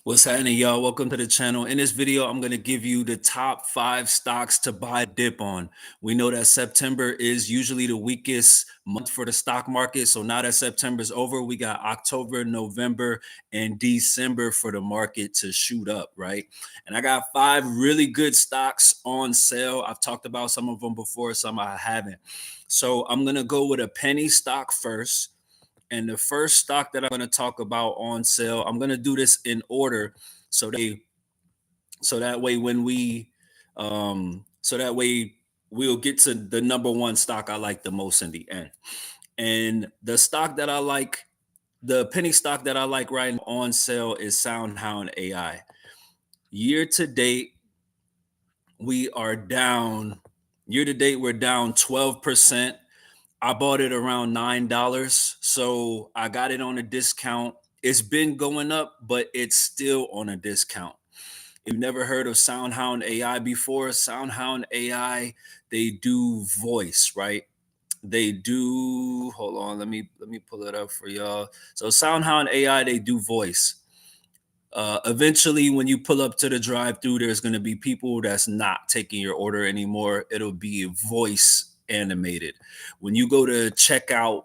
What's happening, y'all? Welcome to the channel. In this video, I'm going to give you the top 5 stocks to buy dip on. We know that September is usually the weakest month for the stock market. So now that September is over, we got October, November, and December for the market to shoot up, right? And I got 5 really good stocks on sale. I've talked about some of them before, some I haven't. So I'm going to go with a penny stock first. And the first stock that I'm going to talk about on sale, I'm going to do this in order so that way when we so that way we'll get to the number one stock I like the most in the end. And the stock that I like, the penny stock that I like right now on sale is SoundHound AI. Year to date, we are down. Year to date, we're down 12%. I bought it around $9, so I got it on a discount. It's been going up, but it's still on a discount. If you've never heard of SoundHound AI before, SoundHound AI, they do voice, right? They do, hold on, let me pull it up for y'all. So SoundHound AI, they do voice. Eventually, when you pull up to the drive-through, there's going to be people that's not taking your order anymore. It'll be voice animated. When you go to checkout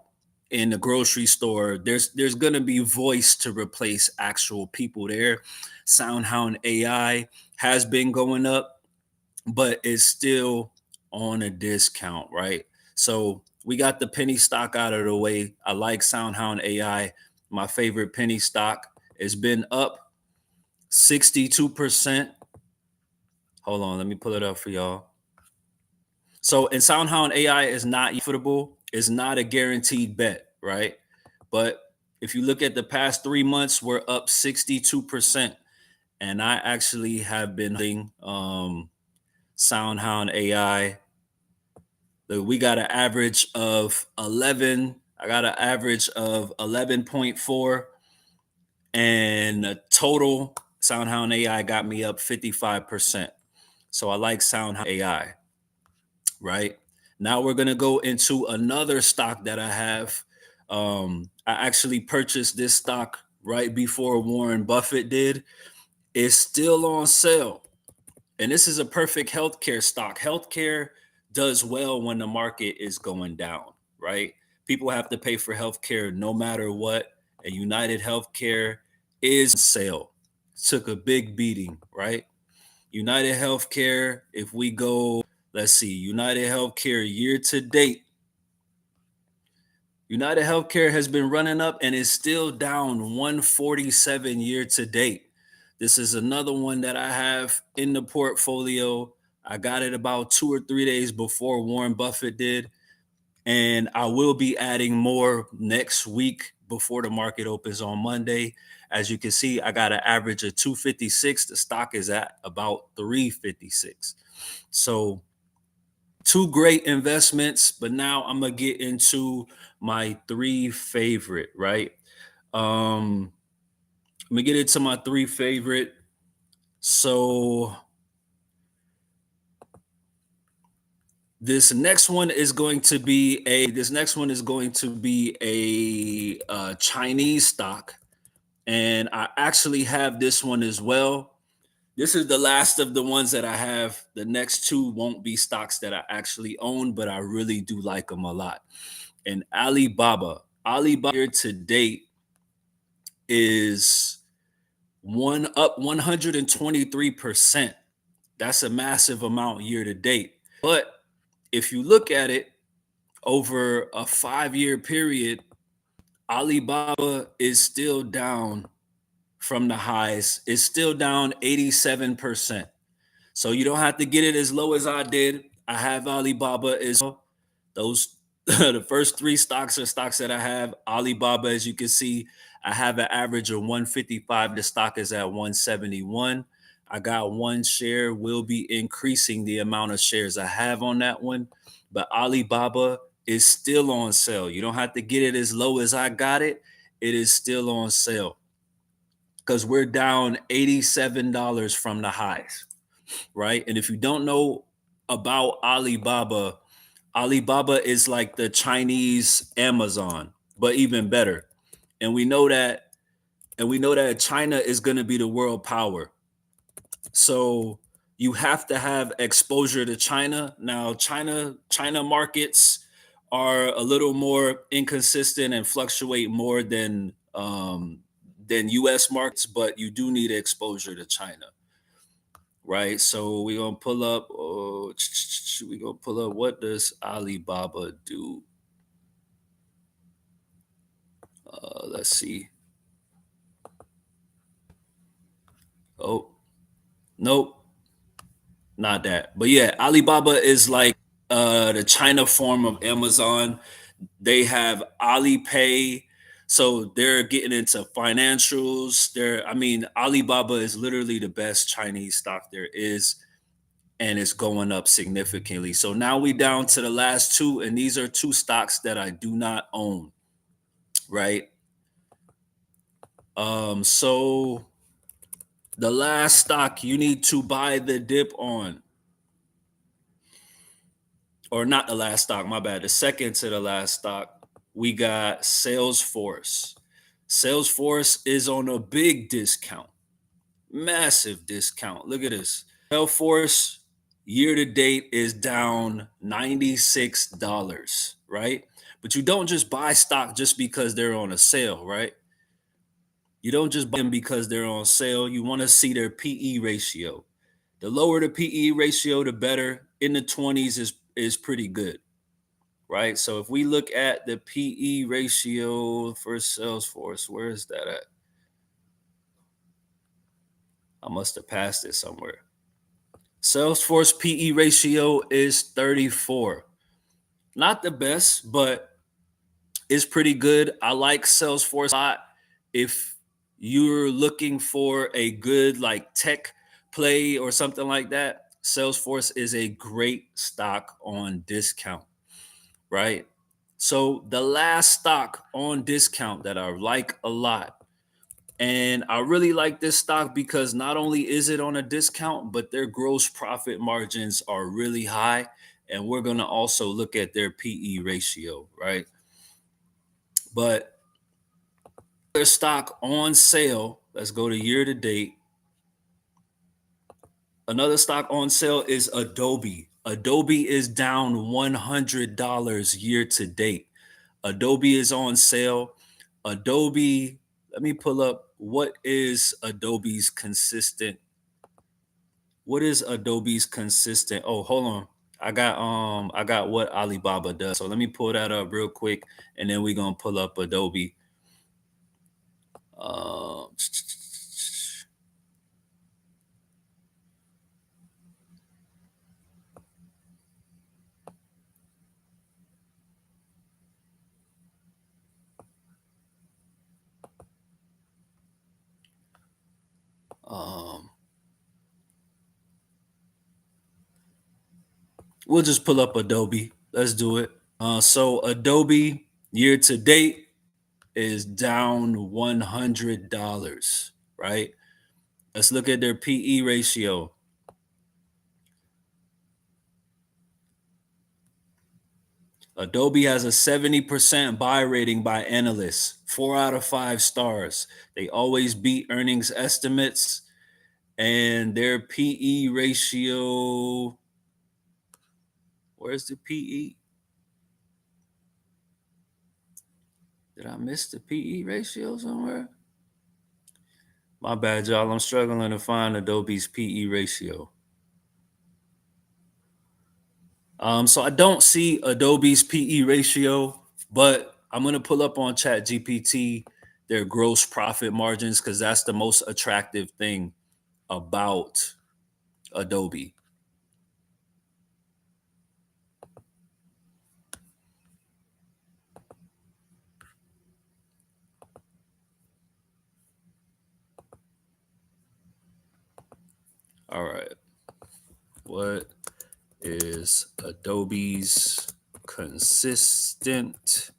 in the grocery store, there's going to be voice to replace actual people there. SoundHound AI has been going up, but it's still on a discount, right? So we got the penny stock out of the way. I like SoundHound AI, my favorite penny stock. It's been up 62%. Hold on, let me pull it up for y'all. So, and SoundHound AI is not profitable, it's not a guaranteed bet, right? But if you look at the past 3 months, we're up 62%. And I actually have been SoundHound AI. We got an average of 11. I got an average of 11.4, and the total SoundHound AI got me up 55%. So I like SoundHound AI, right? Now we're going to go into another stock that I have. I actually purchased this stock right before Warren Buffett did. It's still on sale. And this is a perfect healthcare stock. Healthcare does well when the market is going down, right? People have to pay for healthcare no matter what. And United Healthcare is on sale. Took a big beating, right? United Healthcare, if we go, let's see, United Healthcare year to date, United Healthcare has been running up and is still down 147 year to date. This is another one that I have in the portfolio. I got it about 2 or 3 days before Warren Buffett did. And I will be adding more next week before the market opens on Monday. As you can see, I got an average of 256. The stock is at about 356. So 2 great investments, but now I'm gonna get into my 3 favorite, right? I'm gonna get into my 3 favorite. So this next one is going to be a Chinese stock, and I actually have this one as well. This is the last of the ones that I have. The next 2 won't be stocks that I actually own, but I really do like them a lot. And Alibaba year to date is up 123%. That's a massive amount year to date. But if you look at it over a 5-year period, Alibaba is still down from the highs. It's still down 87%. So you don't have to get it as low as I did. I have Alibaba as well. Those the first 3 stocks are stocks that I have. Alibaba, as you can see, I have an average of 155. The stock is at 171. I got 1 share. Will be increasing the amount of shares I have on that one. But Alibaba is still on sale. You don't have to get it as low as I got it. It is still on sale because we're down $87 from the highs, right? And if you don't know about Alibaba, Alibaba is like the Chinese Amazon, but even better. And we know that And we know that China is going to be the world power. So you have to have exposure to China. Now, China markets are a little more inconsistent and fluctuate more than US markets, but you do need exposure to China, right? So we're gonna pull up. Oh, we're gonna pull up. What does Alibaba do? Let's see. Oh, nope, not that. But yeah, Alibaba is like the China form of Amazon. They have Alipay. So they're getting into financials. I mean, Alibaba is literally the best Chinese stock there is, and it's going up significantly. So now we down to the last two, and these are two stocks that I do not own, right? So the last stock you need to buy the dip on, or not the last stock, my bad, the second to the last stock, we got Salesforce. Salesforce is on a big discount, massive discount. Look at this. Salesforce year to date is down $96, right? But you don't just buy stock just because they're on a sale, right? You don't just buy them because they're on sale. You want to see their PE ratio. The lower the PE ratio, the better. In the 20s is pretty good, right? So if we look at the PE ratio for Salesforce, where is that at? I must have passed it somewhere. Salesforce PE ratio is 34. Not the best, but it's pretty good. I like Salesforce a lot. If you're looking for a good like tech play or something like that, Salesforce is a great stock on discount, right? So the last stock on discount that I like a lot, and I really like this stock because not only is it on a discount, but their gross profit margins are really high. And we're going to also look at their PE ratio, right? But their stock on sale, let's go to year to date. Another stock on sale is Adobe. Adobe is down $100 year to date. Adobe is on sale. Adobe, let me pull up what is Adobe's consistent. What is Adobe's consistent? Oh, hold on. I got what Alibaba does. So let me pull that up real quick and then we're gonna pull up Adobe. Um, um, we'll just pull up Adobe. Let's do it. So Adobe year to date is down $100, right? Let's look at their PE ratio. Adobe has a 70% buy rating by analysts, 4 out of 5 stars. They always beat earnings estimates, and their PE ratio. Where's the PE? Did I miss the PE ratio somewhere? My bad, y'all. I'm struggling to find Adobe's PE ratio. So I don't see Adobe's PE ratio, but I'm gonna pull up on Chat GPT their gross profit margins because that's the most attractive thing about Adobe. All right. What is Adobe's consistent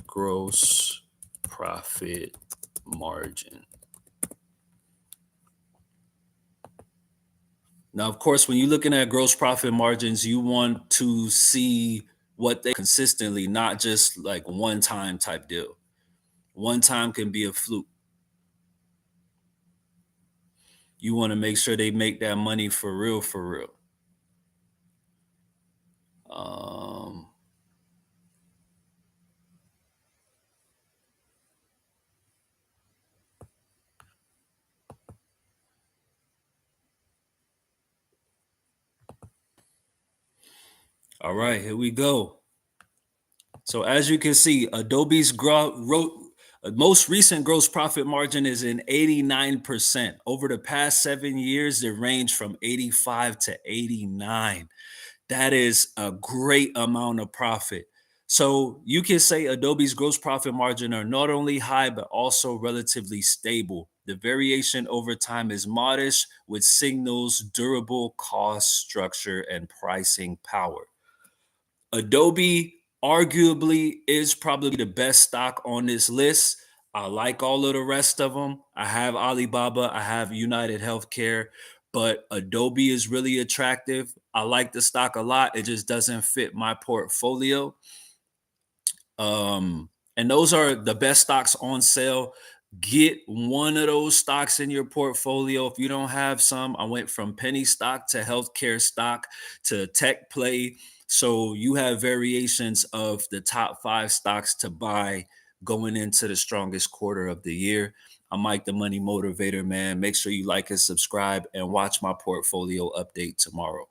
gross profit margin? Now, of course, when you're looking at gross profit margins, you want to see what they consistently, not just like one time type deal, One time can be a fluke. You want to make sure they make that money for real, for real. Um, all right, here we go. So as you can see, Adobe's most recent gross profit margin is in 89%. Over the past 7 years, it ranged from 85 to 89. That is a great amount of profit. So you can say Adobe's gross profit margin are not only high, but also relatively stable. The variation over time is modest, which signals durable cost structure and pricing power. Adobe arguably is probably the best stock on this list. I like all of the rest of them. I have Alibaba, I have United Healthcare, but Adobe is really attractive. I like the stock a lot. It just doesn't fit my portfolio. And those are the best stocks on sale. Get one of those stocks in your portfolio. If you don't have some, I went from penny stock to healthcare stock to tech play. So you have variations of the top 5 stocks to buy going into the strongest quarter of the year. I'm Mike, the Money Motivator, man. Make sure you like and subscribe and watch my portfolio update tomorrow.